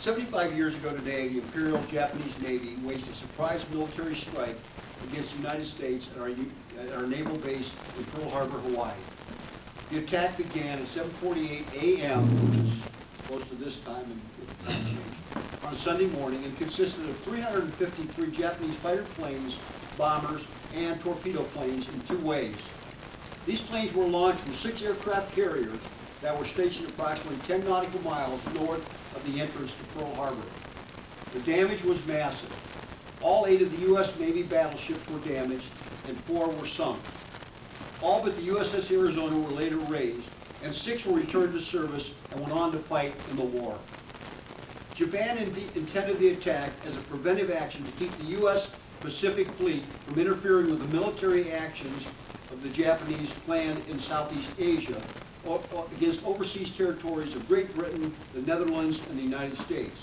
75 years ago today, the Imperial Japanese Navy waged a surprise military strike against the United States at our naval base in Pearl Harbor, Hawaii. The attack began at 7:48 a.m., which is close to this time in time change, on Sunday morning, and consisted of 353 Japanese fighter planes, bombers, and torpedo planes in two waves. These planes were launched from 6 aircraft carriers that were stationed approximately 10 nautical miles north of the entrance to Pearl Harbor. The damage was massive. All 8 of the U.S. Navy battleships were damaged, and 4 were sunk. All but the USS Arizona were later raised, and 6 were returned to service and went on to fight in the war. Japan intended the attack as a preventive action to keep the U.S. Pacific Fleet from interfering with the military actions of the Japanese planned in Southeast Asia against overseas territories of Great Britain, the Netherlands, and the United States.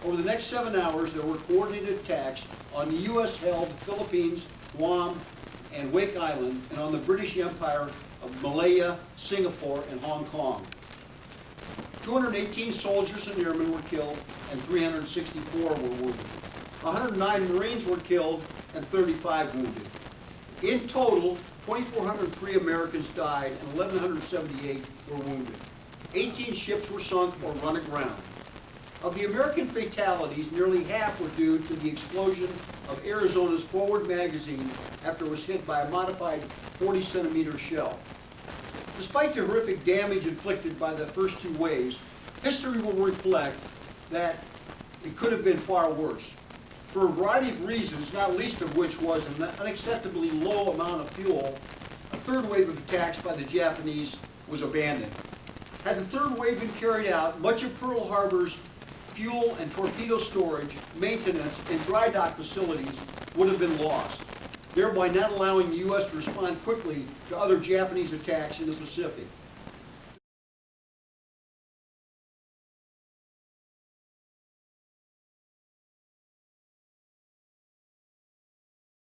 Over the next 7 hours, there were coordinated attacks on the U.S.-held Philippines, Guam, and Wake Island, and on the British Empire of Malaya, Singapore, and Hong Kong. 218 soldiers and airmen were killed, and 364 were wounded. 109 Marines were killed, and 35 wounded. In total, 2,403 Americans died, and 1,178 were wounded. 18 ships were sunk or run aground. Of the American fatalities, nearly half were due to the explosion of Arizona's forward magazine after it was hit by a modified 40-centimeter shell. Despite the horrific damage inflicted by the first 2 waves, history will reflect that it could have been far worse, for a variety of reasons, not least of which was an unacceptably low amount of fuel. A 3rd wave of attacks by the Japanese was abandoned. Had the 3rd wave been carried out, much of Pearl Harbor's fuel and torpedo storage, maintenance, and dry dock facilities would have been lost, thereby not allowing the U.S. to respond quickly to other Japanese attacks in the Pacific.